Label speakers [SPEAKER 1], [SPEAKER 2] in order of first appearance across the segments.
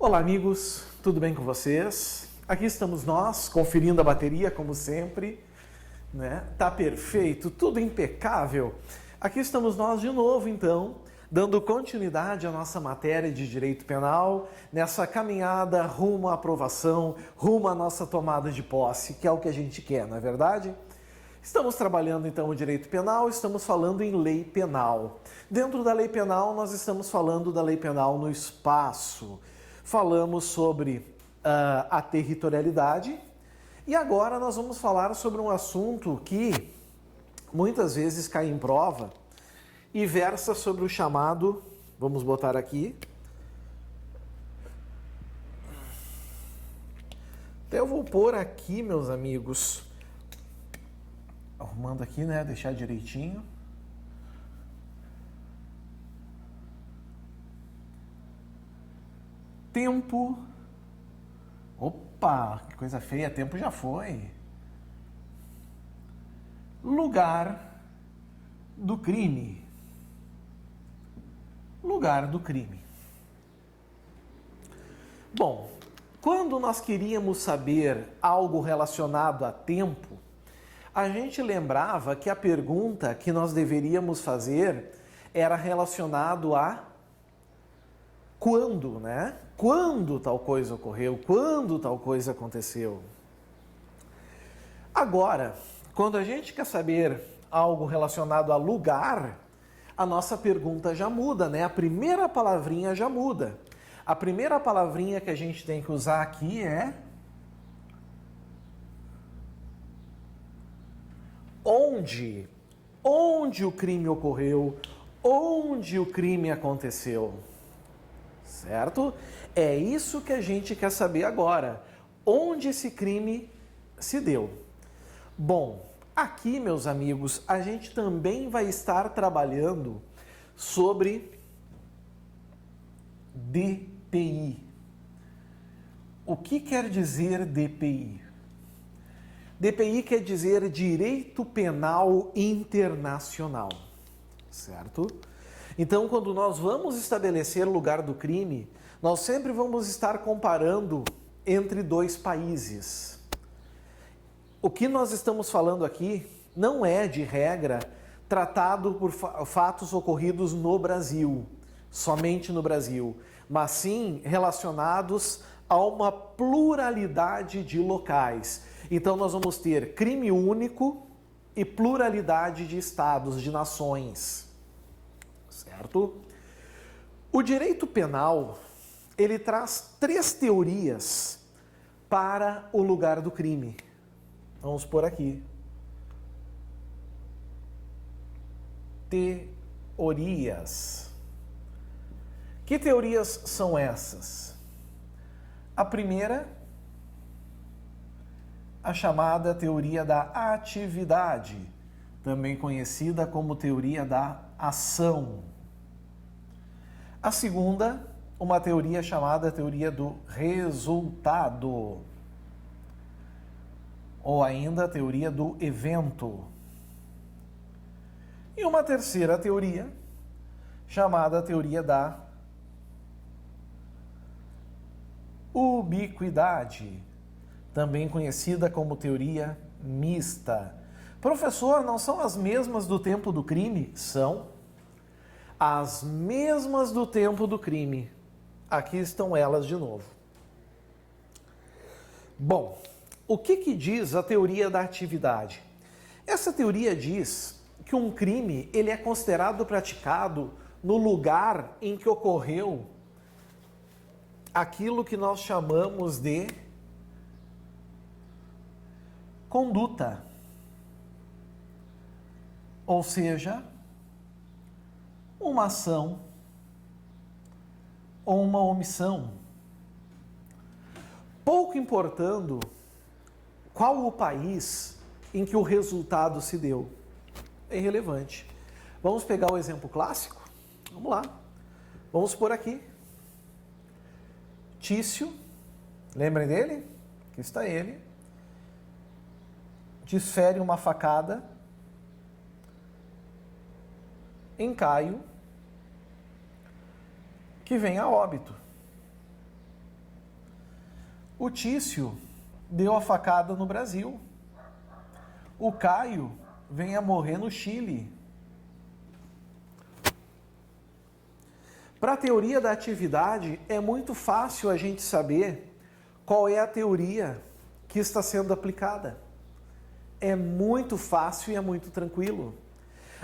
[SPEAKER 1] Olá amigos, tudo bem com vocês? Aqui estamos nós, conferindo a bateria como sempre, né? Tá perfeito, tudo impecável. Aqui estamos nós de novo então, dando continuidade à nossa matéria de direito penal, nessa caminhada rumo à aprovação, rumo à nossa tomada de posse, que é o que a gente quer, não é verdade? Estamos trabalhando então o direito penal, estamos falando em lei penal. Dentro da lei penal, nós estamos falando da lei penal no espaço. Falamos sobre a territorialidade e agora nós vamos falar sobre um assunto que muitas vezes cai em prova e versa sobre o chamado, vamos botar aqui, até eu vou pôr aqui, meus amigos, arrumando aqui, né, deixar direitinho. Tempo. Opa, que coisa feia, tempo já foi. Lugar do crime. Lugar do crime. Bom, quando nós queríamos saber algo relacionado a tempo, a gente lembrava que a pergunta que nós deveríamos fazer era relacionado a quando, né? Quando tal coisa ocorreu, quando tal coisa aconteceu. Agora, quando a gente quer saber algo relacionado a lugar, a nossa pergunta já muda, né? A primeira palavrinha já muda. A primeira palavrinha que a gente tem que usar aqui é onde. Onde o crime ocorreu, onde o crime aconteceu. Certo? É isso que a gente quer saber agora. Onde esse crime se deu? Bom, aqui, meus amigos, a gente também vai estar trabalhando sobre DPI. O que quer dizer DPI? DPI quer dizer Direito Penal Internacional, certo? Então, quando nós vamos estabelecer o lugar do crime, nós sempre vamos estar comparando entre dois países. O que nós estamos falando aqui não é, de regra, tratado por fatos ocorridos no Brasil, somente no Brasil, mas sim relacionados a uma pluralidade de locais. Então, nós vamos ter crime único e pluralidade de estados, de nações. Certo? O direito penal, ele traz três teorias para o lugar do crime. Vamos por aqui. Teorias. Que teorias são essas? A primeira, a chamada teoria da atividade, também conhecida como teoria da ação. A segunda, uma teoria chamada teoria do resultado, ou ainda a teoria do evento. E uma terceira teoria, chamada teoria da ubiquidade, também conhecida como teoria mista. Professor, não são as mesmas do tempo do crime? São as mesmas do tempo do crime. Aqui estão elas de novo. Bom, o que diz a teoria da atividade? Essa teoria diz que um crime ele é considerado praticado no lugar em que ocorreu aquilo que nós chamamos de conduta. Ou seja, uma ação ou uma omissão. Pouco importando qual o país em que o resultado se deu. É irrelevante. Vamos pegar o exemplo clássico? Vamos lá. Vamos por aqui. Tício, lembrem dele? Aqui está ele. Desfere uma facada em Caio, que vem a óbito. O Tício deu a facada no Brasil. O Caio vem a morrer no Chile. Para a teoria da atividade, é muito fácil a gente saber qual é a teoria que está sendo aplicada. É muito fácil e é muito tranquilo.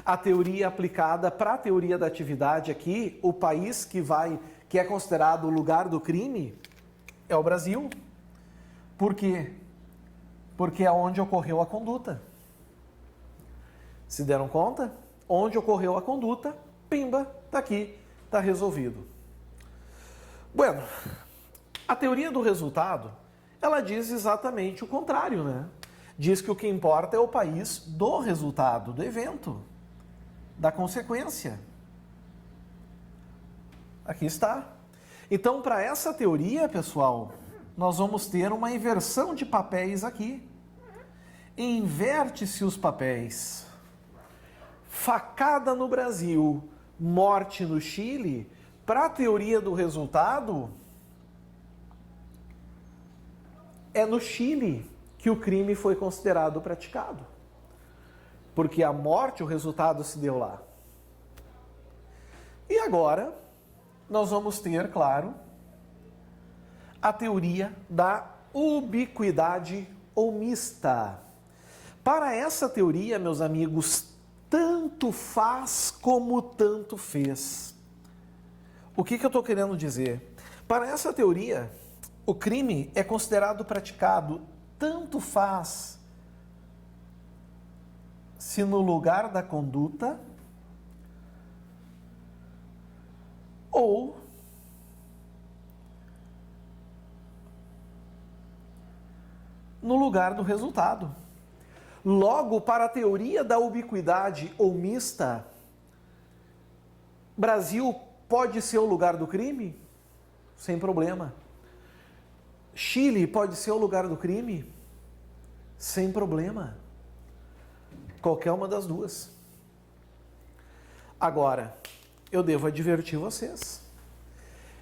[SPEAKER 1] A teoria aplicada para a teoria da atividade aqui, o país que é considerado o lugar do crime, é o Brasil. Por quê? Porque é onde ocorreu a conduta. Se deram conta? Onde ocorreu a conduta, pimba, tá aqui, tá resolvido. Bueno, a teoria do resultado, ela diz exatamente o contrário, né? Diz que o que importa é o país do resultado, do evento, da consequência. Aqui está. Então, para essa teoria, pessoal, nós vamos ter uma inversão de papéis aqui. Inverte-se os papéis. Facada no Brasil, morte no Chile. Para a teoria do resultado, é no Chile que o crime foi considerado praticado. Porque a morte, o resultado se deu lá. E agora, nós vamos ter, claro, a teoria da ubiquidade omista. Para essa teoria, meus amigos, tanto faz como tanto fez. O que eu estou querendo dizer? Para essa teoria, o crime é considerado praticado tanto faz se no lugar da conduta ou no lugar do resultado. Logo, para a teoria da ubiquidade omista, Brasil pode ser o lugar do crime? Sem problema. Chile pode ser o lugar do crime? Sem problema. Qualquer uma das duas. Agora, eu devo advertir vocês.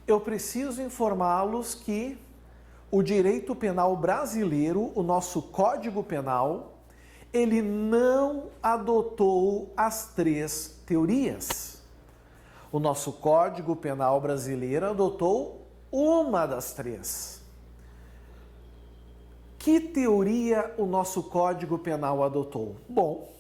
[SPEAKER 1] Eu preciso informá-los que o direito penal brasileiro, o nosso Código Penal, ele não adotou as três teorias. O nosso Código Penal brasileiro adotou uma das três. Que teoria o nosso Código Penal adotou? Bom,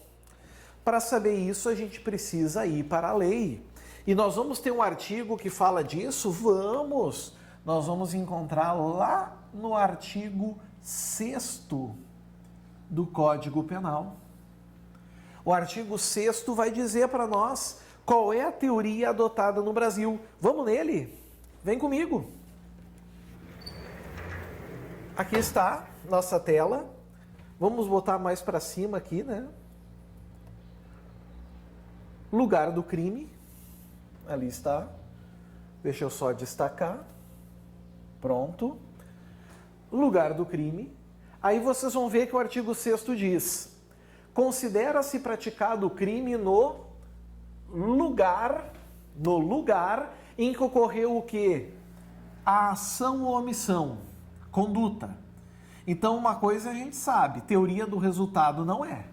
[SPEAKER 1] para saber isso a gente precisa ir para a lei. E nós vamos ter um artigo que fala disso? Vamos! Nós vamos encontrar lá no artigo 6º do Código Penal. O artigo 6º vai dizer para nós qual é a teoria adotada no Brasil. Vamos nele? Vem comigo! Aqui está nossa tela. Vamos botar mais para cima aqui, né? Lugar do crime. Ali está. Deixa eu só destacar. Pronto. Lugar do crime. Aí vocês vão ver que o artigo 6º diz: considera-se praticado o crime no lugar em que ocorreu o quê? A ação ou omissão. Conduta. Então, uma coisa a gente sabe, teoria do resultado não é.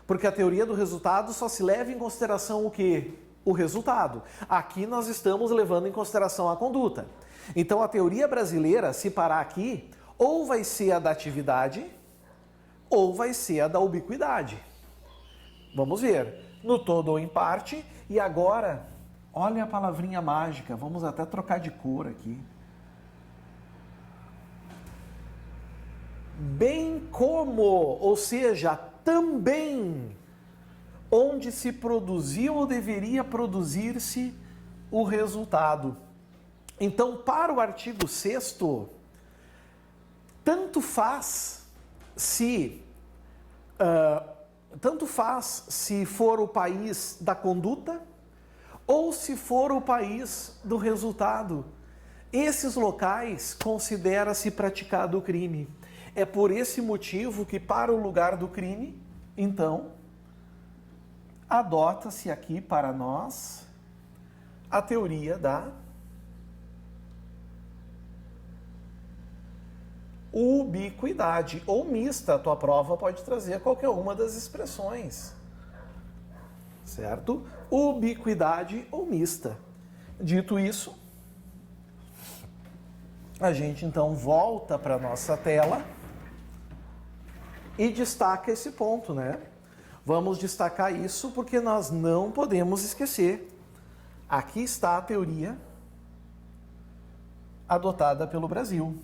[SPEAKER 1] Porque a teoria do resultado só se leva em consideração o quê? O resultado. Aqui nós estamos levando em consideração a conduta. Então, a teoria brasileira, se parar aqui, ou vai ser a da atividade, ou vai ser a da ubiquidade. Vamos ver. No todo ou em parte. E agora, olha a palavrinha mágica. Vamos até trocar de cor aqui. Bem como, ou seja, também, onde se produziu ou deveria produzir-se o resultado. Então, para o artigo 6º, tanto faz se for o país da conduta ou se for o país do resultado. Esses locais considera-se praticado o crime. É por esse motivo que, para o lugar do crime, então, adota-se aqui para nós a teoria da ubiquidade ou mista. A tua prova pode trazer qualquer uma das expressões, certo? Ubiquidade ou mista. Dito isso, a gente então volta para a nossa tela e destaca esse ponto, né? Vamos destacar isso porque nós não podemos esquecer. Aqui está a teoria adotada pelo Brasil,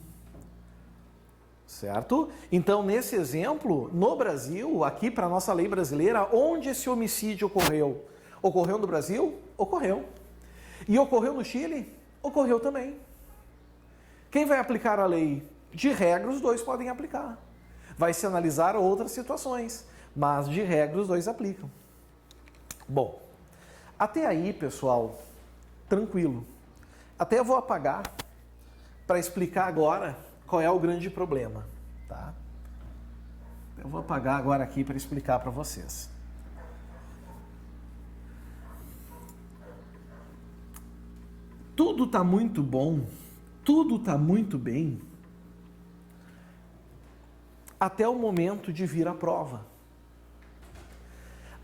[SPEAKER 1] certo? Então, nesse exemplo, no Brasil, aqui para a nossa lei brasileira, onde esse homicídio ocorreu? Ocorreu no Brasil? Ocorreu. E ocorreu no Chile? Ocorreu também. Quem vai aplicar a lei? De regra, os dois podem aplicar. Vai se analisar outras situações, mas de regra os dois aplicam. Bom, até aí, pessoal, tranquilo. Até eu vou apagar para explicar agora qual é o grande problema, tá? Eu vou apagar agora aqui para explicar para vocês. Tudo está muito bom, tudo está muito bem, até o momento de vir a prova.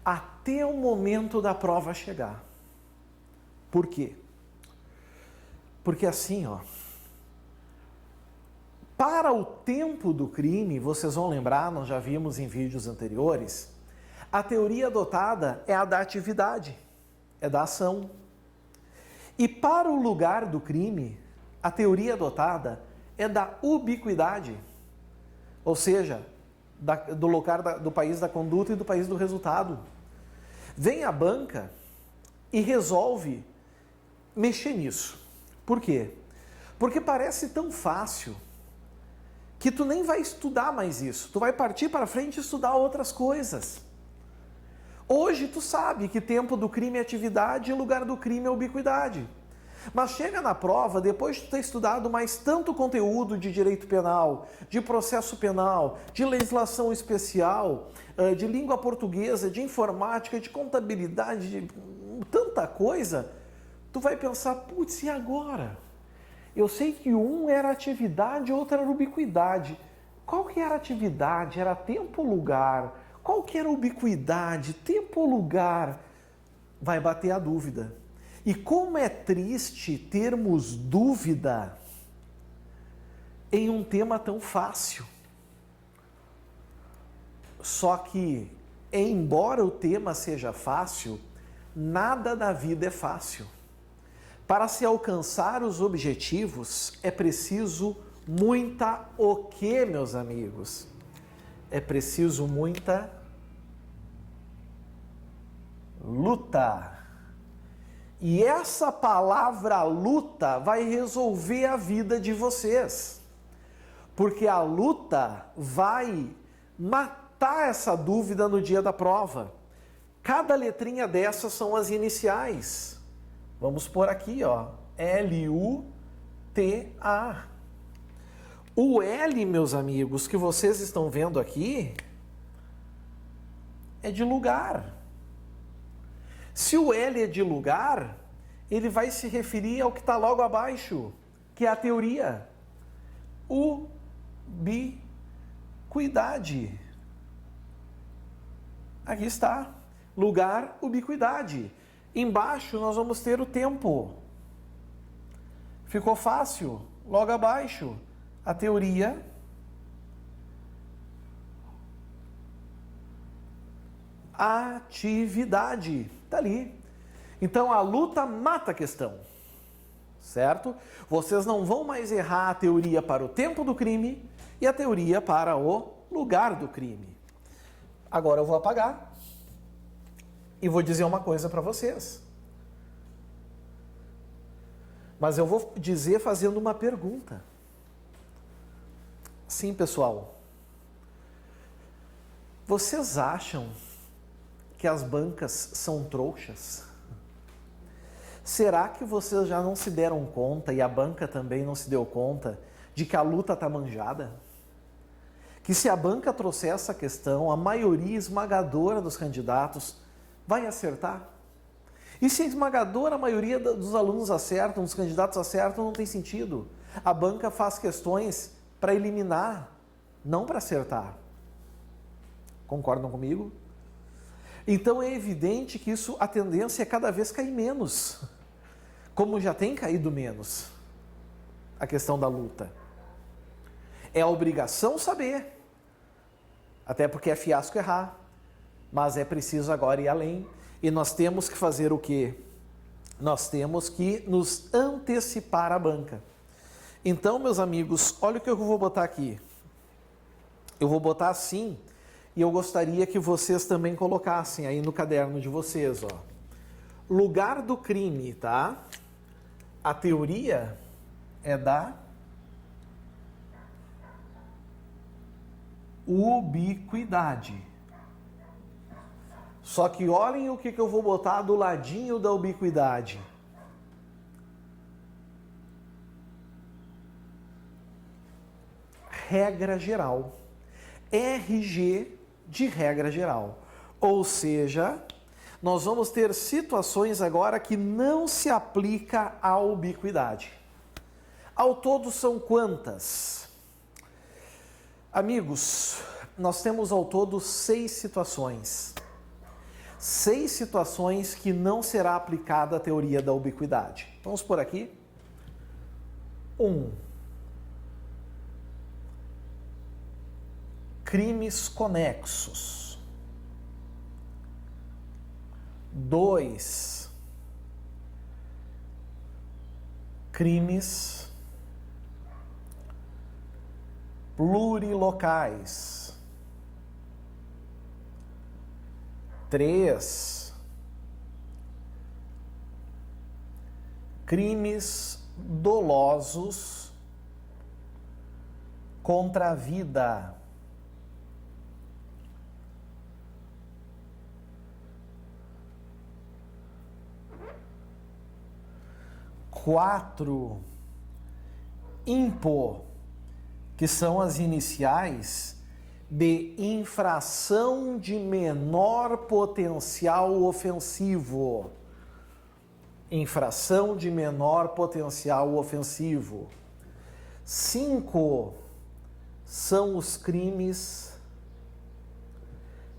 [SPEAKER 1] Até o momento da prova chegar. Por quê? Porque assim, ó, para o tempo do crime, vocês vão lembrar, nós já vimos em vídeos anteriores, a teoria adotada é a da atividade, é da ação. E para o lugar do crime, a teoria adotada é da ubiquidade, ou seja, do lugar do país da conduta e do país do resultado. Vem a banca e resolve mexer nisso. Por quê? Porque parece tão fácil que tu nem vai estudar mais isso. Tu vai partir para frente e estudar outras coisas. Hoje tu sabe que tempo do crime é atividade e lugar do crime é ubiquidade. Mas chega na prova, depois de tu ter estudado mais tanto conteúdo de direito penal, de processo penal, de legislação especial, de língua portuguesa, de informática, de contabilidade, de tanta coisa, tu vai pensar, putz, e agora? Eu sei que um era atividade, outro era ubiquidade. Qual que era atividade? Era tempo ou lugar? Qual que era ubiquidade? Tempo ou lugar? Vai bater a dúvida. E como é triste termos dúvida em um tema tão fácil. Só que, embora o tema seja fácil, nada na vida é fácil. Para se alcançar os objetivos, é preciso muita o quê, meus amigos? É preciso muita luta. E essa palavra luta vai resolver a vida de vocês. Porque a luta vai matar essa dúvida no dia da prova. Cada letrinha dessas são as iniciais. Vamos pôr aqui, ó, L-U-T-A. O L, meus amigos, que vocês estão vendo aqui, é de lugar. Se o L é de lugar, ele vai se referir ao que está logo abaixo, que é a teoria. Ubiquidade. Aqui está. Lugar, ubiquidade. Embaixo nós vamos ter o tempo. Ficou fácil? Logo abaixo, a teoria. Atividade. Está ali. Então a luta mata a questão. Certo? Vocês não vão mais errar a teoria para o tempo do crime e a teoria para o lugar do crime. Agora eu vou apagar e vou dizer uma coisa para vocês. Mas eu vou dizer fazendo uma pergunta. Sim, pessoal. Vocês acham que as bancas são trouxas? Será que vocês já não se deram conta, e a banca também não se deu conta, de que a luta está manjada? Que se a banca trouxer essa questão, a maioria esmagadora dos candidatos vai acertar? E se a esmagadora maioria dos alunos acertam, dos candidatos acertam, não tem sentido. A banca faz questões para eliminar, não para acertar. Concordam comigo? Então é evidente que isso, a tendência é cada vez cair menos, como já tem caído menos a questão da luta. É a obrigação saber, até porque é fiasco errar, mas é preciso agora ir além. E nós temos que fazer o quê? Nós temos que nos antecipar à banca. Então, meus amigos, olha o que eu vou botar aqui. Eu vou botar assim, e eu gostaria que vocês também colocassem aí no caderno de vocês, ó. Lugar do crime, tá? A teoria é da ubiquidade. Só que olhem o que eu vou botar do ladinho da ubiquidade. Regra geral. RG de regra geral. Ou seja, nós vamos ter situações agora que não se aplica à ubiquidade. Ao todo são quantas? Amigos, nós temos ao todo 6 situações. 6 situações que não será aplicada a teoria da ubiquidade. Vamos por aqui. 1. Crimes conexos. 2. Crimes plurilocais. 3. Crimes dolosos contra a vida. 4. Impo, que são as iniciais de infração de menor potencial ofensivo. Infração de menor potencial ofensivo. 5 são os crimes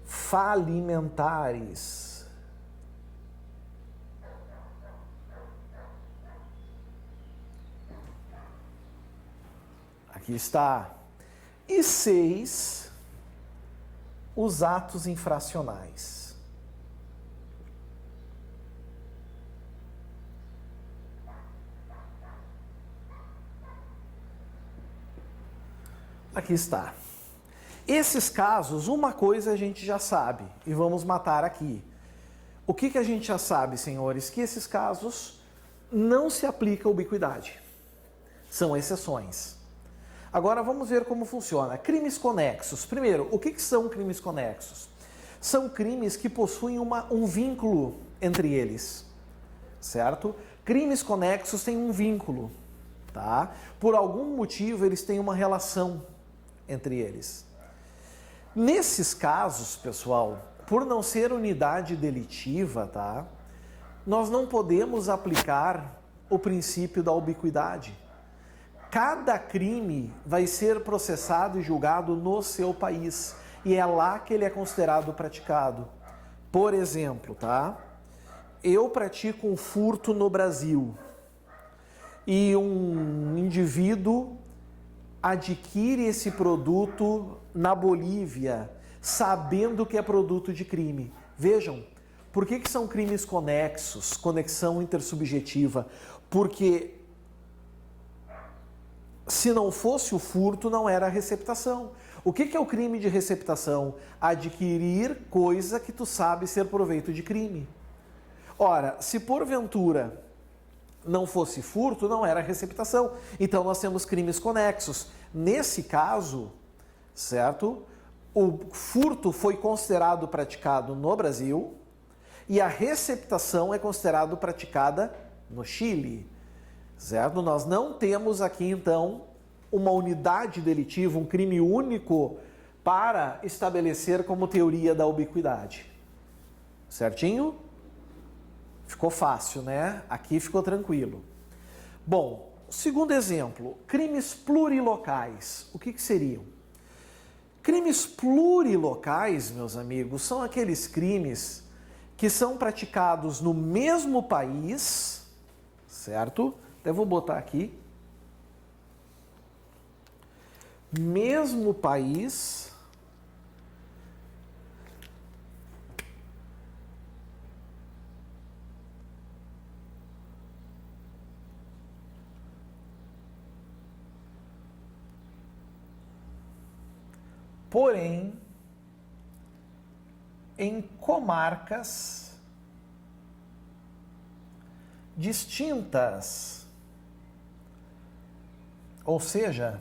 [SPEAKER 1] falimentares. Aqui está. E 6, os atos infracionais. Aqui está. Esses casos, uma coisa a gente já sabe, e vamos matar aqui. O que a gente já sabe, senhores? Que esses casos não se aplica a ubiquidade. São exceções. Agora vamos ver como funciona. Crimes conexos. Primeiro, o que são crimes conexos? São crimes que possuem um vínculo entre eles, certo? Crimes conexos têm um vínculo, tá? Por algum motivo eles têm uma relação entre eles. Nesses casos, pessoal, por não ser unidade delitiva, tá? Nós não podemos aplicar o princípio da ubiquidade. Cada crime vai ser processado e julgado no seu país e é lá que ele é considerado praticado. Por exemplo, tá? Eu pratico um furto no Brasil e um indivíduo adquire esse produto na Bolívia, sabendo que é produto de crime. Vejam, por que são crimes conexos, conexão intersubjetiva? Porque se não fosse o furto, não era a receptação. O que é o crime de receptação? Adquirir coisa que tu sabe ser proveito de crime. Ora, se porventura não fosse furto, não era receptação. Então nós temos crimes conexos. Nesse caso, certo? O furto foi considerado praticado no Brasil e a receptação é considerada praticada no Chile. Certo? Nós não temos aqui, então, uma unidade delitiva, um crime único para estabelecer como teoria da ubiquidade. Certinho? Ficou fácil, né? Aqui ficou tranquilo. Bom, Segundo exemplo, crimes plurilocais. O que seriam? Crimes plurilocais, meus amigos, são aqueles crimes que são praticados no mesmo país, certo? Até vou botar aqui. Mesmo país, porém, em comarcas distintas. Ou seja,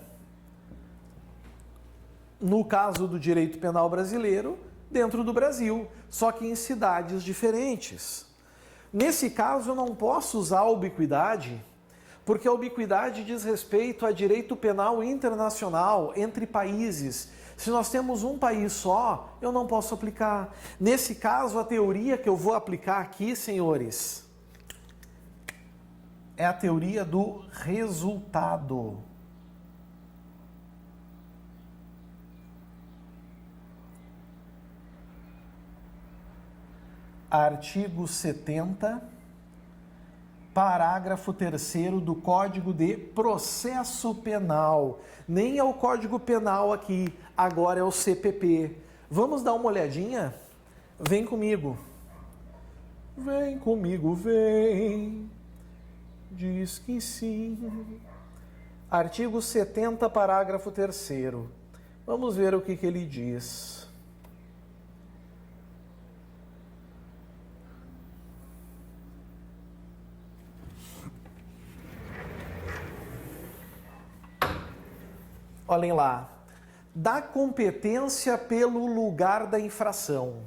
[SPEAKER 1] no caso do direito penal brasileiro, dentro do Brasil, só que em cidades diferentes. Nesse caso, eu não posso usar a ubiquidade, porque a ubiquidade diz respeito a direito penal internacional entre países. Se nós temos um país só, eu não posso aplicar. Nesse caso, a teoria que eu vou aplicar aqui, senhores, é a teoria do resultado. Artigo 70, parágrafo 3º do Código de Processo Penal. Nem é o Código Penal aqui, agora é o CPP. Vamos dar uma olhadinha? Vem comigo. Vem comigo, vem. Diz que sim. Artigo 70, parágrafo 3º. Vamos ver o que ele diz. Olhem lá, da competência pelo lugar da infração.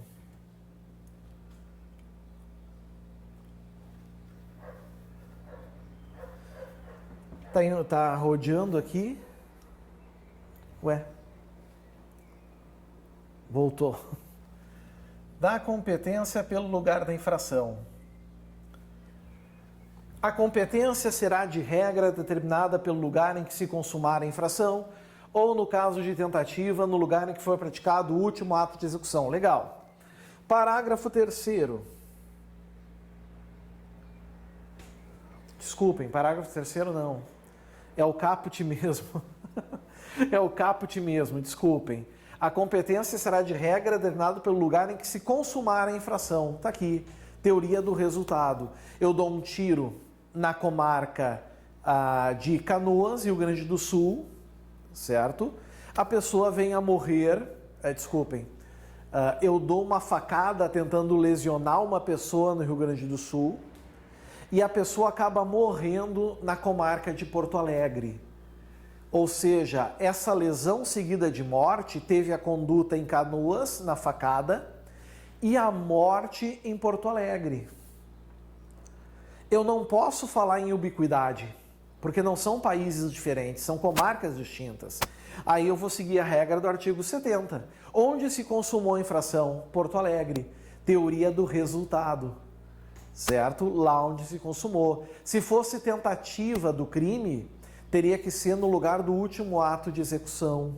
[SPEAKER 1] Tá rodeando aqui. Ué. Voltou. Da competência pelo lugar da infração. A competência será de regra determinada pelo lugar em que se consumar a infração, ou no caso de tentativa, no lugar em que for praticado o último ato de execução. Legal. Parágrafo 3º. Desculpem, parágrafo 3º não. É o caput mesmo. É o caput mesmo, desculpem. A competência será de regra determinada pelo lugar em que se consumar a infração. Está aqui. Teoria do resultado. Eu dou um tiro na comarca de Canoas, Rio Grande do Sul, certo? A pessoa vem a morrer, eu dou uma facada tentando lesionar uma pessoa no Rio Grande do Sul e a pessoa acaba morrendo na comarca de Porto Alegre. Ou seja, essa lesão seguida de morte teve a conduta em Canoas, na facada, e a morte em Porto Alegre. Eu não posso falar em ubiquidade, porque não são países diferentes, são comarcas distintas. Aí eu vou seguir a regra do artigo 70. Onde se consumou a infração? Porto Alegre. Teoria do resultado. Certo? Lá onde se consumou. Se fosse tentativa do crime, teria que ser no lugar do último ato de execução.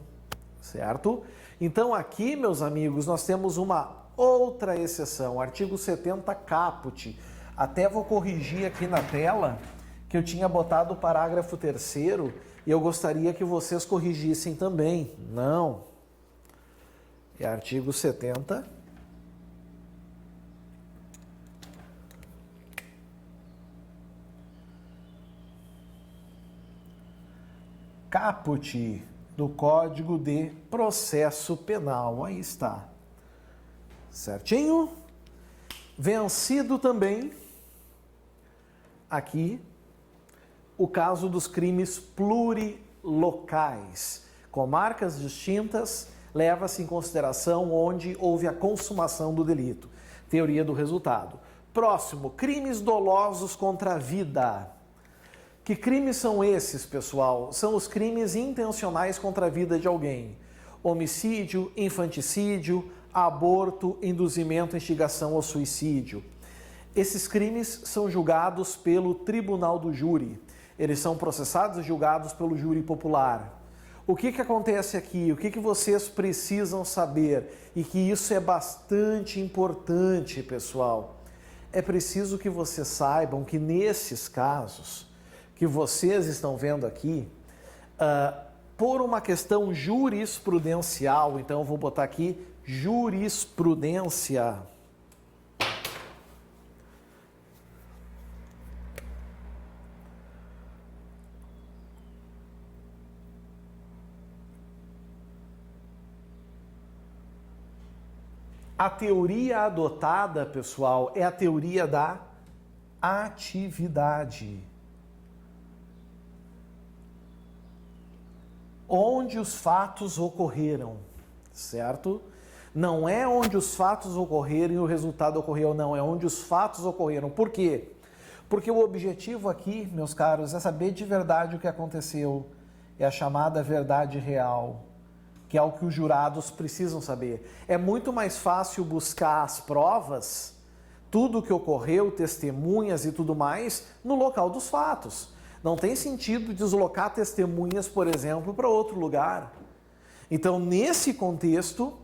[SPEAKER 1] Certo? Então aqui, meus amigos, nós temos uma outra exceção. Artigo 70 caput. Até vou corrigir aqui na tela que eu tinha botado o parágrafo 3º e eu gostaria que vocês corrigissem também. Não. É artigo 70. Caput do Código de Processo Penal. Aí está. Certinho? Vencido também aqui o caso dos crimes plurilocais. Comarcas distintas, leva-se em consideração onde houve a consumação do delito. Teoria do resultado. Próximo, crimes dolosos contra a vida. Que crimes são esses, pessoal? São os crimes intencionais contra a vida de alguém. Homicídio, infanticídio, aborto, induzimento, instigação ao suicídio. Esses crimes são julgados pelo Tribunal do Júri. Eles são processados e julgados pelo júri popular. O que acontece aqui? O que vocês precisam saber? E que isso é bastante importante, pessoal. É preciso que vocês saibam que nesses casos que vocês estão vendo aqui, por uma questão jurisprudencial, então eu vou botar aqui jurisprudência. A teoria adotada, pessoal, é a teoria da atividade. Onde os fatos ocorreram, certo? Não é onde os fatos ocorreram e o resultado ocorreu, não. É onde os fatos ocorreram. Por quê? Porque o objetivo aqui, meus caros, é saber de verdade o que aconteceu. É a chamada verdade real, que é o que os jurados precisam saber. É muito mais fácil buscar as provas, tudo o que ocorreu, testemunhas e tudo mais, no local dos fatos. Não tem sentido deslocar testemunhas, por exemplo, para outro lugar. Então, nesse contexto,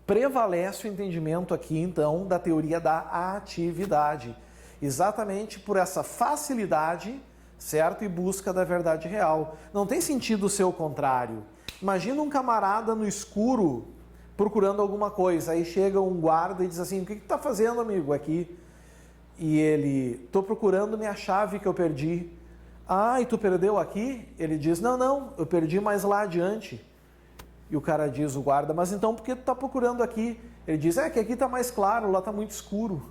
[SPEAKER 1] prevalece o entendimento aqui, então, da teoria da atividade. Exatamente por essa facilidade, certo? E busca da verdade real. Não tem sentido ser o contrário. Imagina um camarada no escuro procurando alguma coisa. Aí chega um guarda e diz assim, o que está fazendo, amigo, aqui? E ele, estou procurando minha chave que eu perdi. Ah, e tu perdeu aqui? Ele diz, não, eu perdi mais lá adiante. E o cara diz, o guarda, mas então por que tu está procurando aqui? Ele diz, que aqui está mais claro, lá está muito escuro.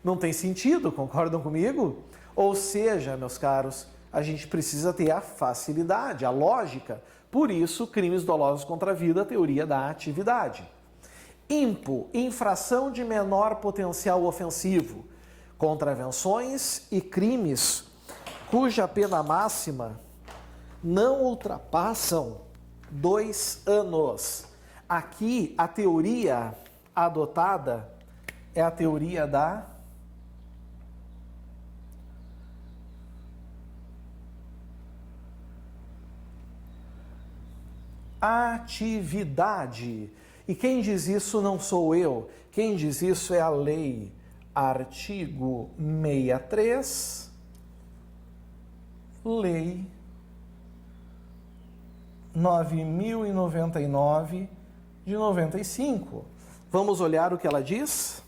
[SPEAKER 1] Não tem sentido, concordam comigo? Ou seja, meus caros, a gente precisa ter a facilidade, a lógica. Por isso, crimes dolosos contra a vida, a teoria da atividade. IMPO, infração de menor potencial ofensivo. Contravenções e crimes cuja pena máxima não ultrapassam 2 anos. Aqui, a teoria adotada é a teoria da atividade. E quem diz isso não sou eu. Quem diz isso é a lei. Artigo 63, Lei 9.099 de 95. Vamos olhar o que ela diz?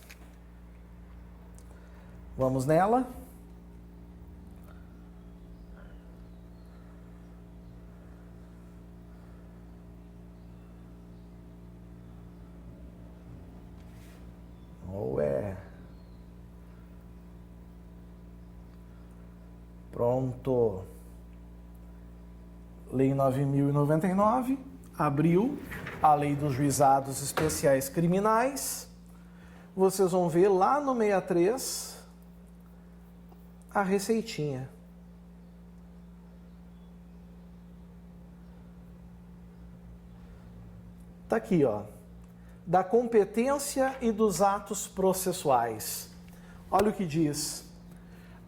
[SPEAKER 1] Vamos nela? Pronto. Lei 9.099 abriu a Lei dos Juizados Especiais Criminais. Vocês vão ver lá no 63 a receitinha. Tá aqui, ó. Da competência e dos atos processuais. Olha o que diz.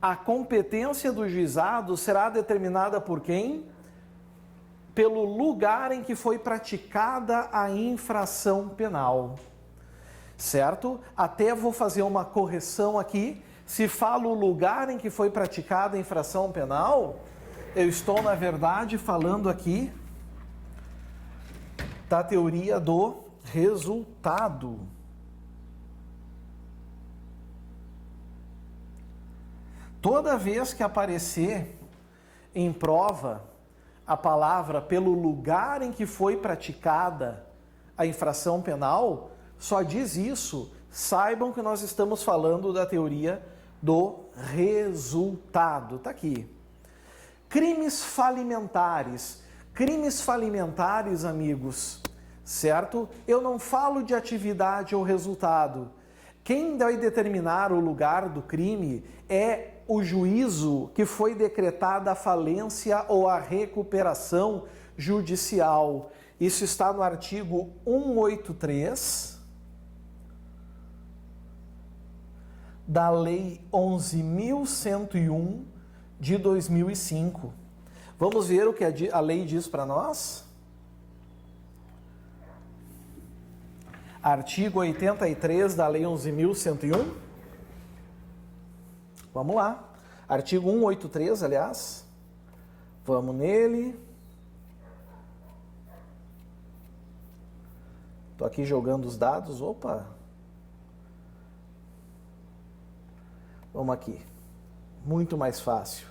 [SPEAKER 1] A competência do juizado será determinada por quem? Pelo lugar em que foi praticada a infração penal. Certo? Até vou fazer uma correção aqui. Se falo o lugar em que foi praticada a infração penal, eu estou, na verdade, falando aqui da teoria do resultado. Toda vez que aparecer em prova a palavra pelo lugar em que foi praticada a infração penal, só diz isso. Saibam que nós estamos falando da teoria do resultado. Está aqui. Crimes falimentares. Crimes falimentares, amigos, certo? Eu não falo de atividade ou resultado. Quem vai determinar o lugar do crime é o juízo que foi decretada a falência ou a recuperação judicial. Isso está no artigo 183 da Lei 11.101 de 2005. Vamos ver o que a lei diz para nós? Artigo 83 da Lei 11.101. Vamos lá. Artigo 183, aliás. Vamos nele. Estou aqui jogando os dados. Opa! Vamos aqui. Muito mais fácil.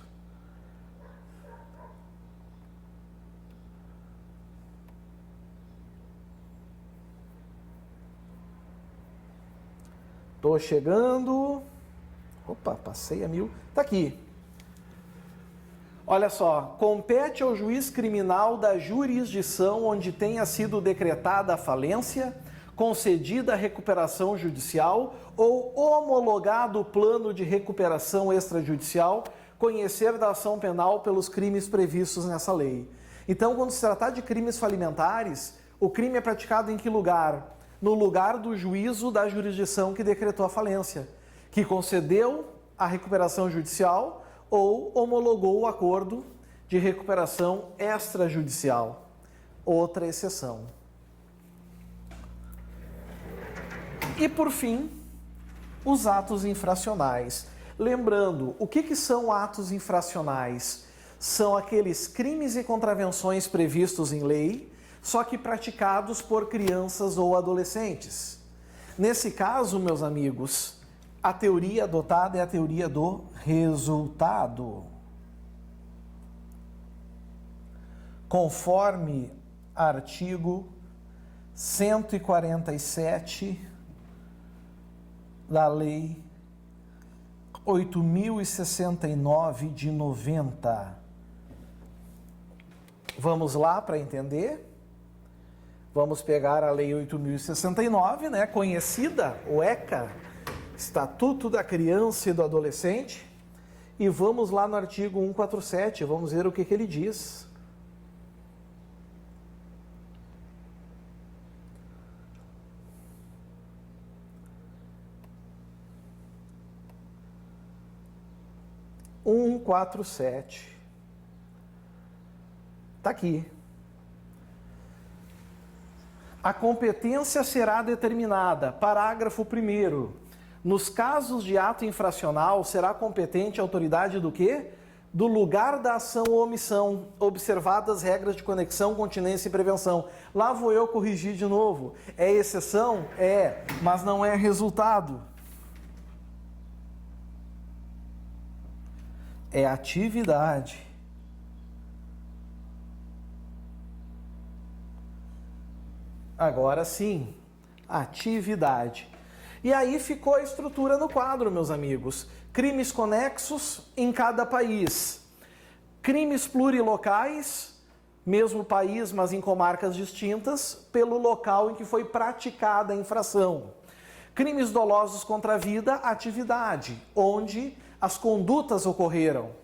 [SPEAKER 1] Estou chegando. Opa, passei a 1000. Está aqui. Olha só. Compete ao juiz criminal da jurisdição onde tenha sido decretada a falência, concedida a recuperação judicial ou homologado o plano de recuperação extrajudicial, conhecer da ação penal pelos crimes previstos nessa lei. Então, quando se tratar de crimes falimentares, o crime é praticado em que lugar? No lugar do juízo da jurisdição que decretou a falência, que concedeu a recuperação judicial ou homologou o acordo de recuperação extrajudicial. Outra exceção. E, por fim, os atos infracionais. Lembrando, o que são atos infracionais? São aqueles crimes e contravenções previstos em lei, só que praticados por crianças ou adolescentes. Nesse caso, meus amigos, a teoria adotada é a teoria do resultado. Conforme artigo 147 da Lei 8.069 de 90. Vamos lá para entender? Vamos pegar a Lei 8.069, né, conhecida, o ECA, Estatuto da Criança e do Adolescente, e vamos lá no artigo 147, vamos ver o que ele diz. Está aqui. A competência será determinada, parágrafo 1º, nos casos de ato infracional, será competente a autoridade do quê? Do lugar da ação ou omissão, observadas as regras de conexão, continência e prevenção. Lá vou eu corrigir de novo. É exceção? É, mas não é resultado. É atividade. Agora sim, atividade. E aí ficou a estrutura no quadro, meus amigos. Crimes conexos em cada país. Crimes plurilocais, mesmo país, mas em comarcas distintas, pelo local em que foi praticada a infração. Crimes dolosos contra a vida, atividade, onde as condutas ocorreram.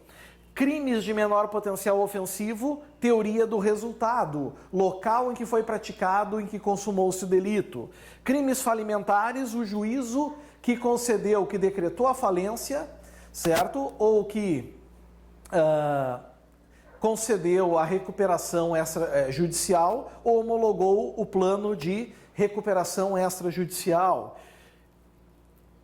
[SPEAKER 1] Crimes de menor potencial ofensivo, teoria do resultado, local em que foi praticado, em que consumou-se o delito. Crimes falimentares, o juízo que concedeu, que decretou a falência, certo? Ou que concedeu a recuperação extrajudicial ou homologou o plano de recuperação extrajudicial.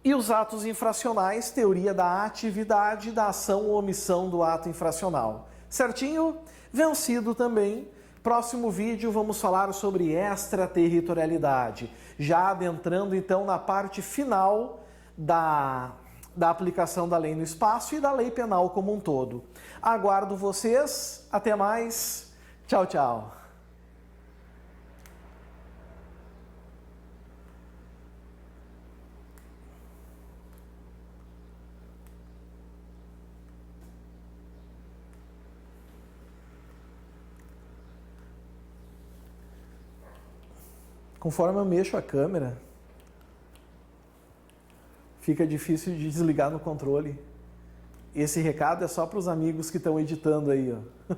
[SPEAKER 1] E os atos infracionais, teoria da atividade, da ação ou omissão do ato infracional. Certinho? Vencido também. Próximo vídeo vamos falar sobre extraterritorialidade, já adentrando então na parte final da aplicação da lei no espaço e da lei penal como um todo. Aguardo vocês. Até mais. Tchau, tchau. Conforme eu mexo a câmera, fica difícil de desligar no controle. Esse recado é só para os amigos que estão editando aí, ó.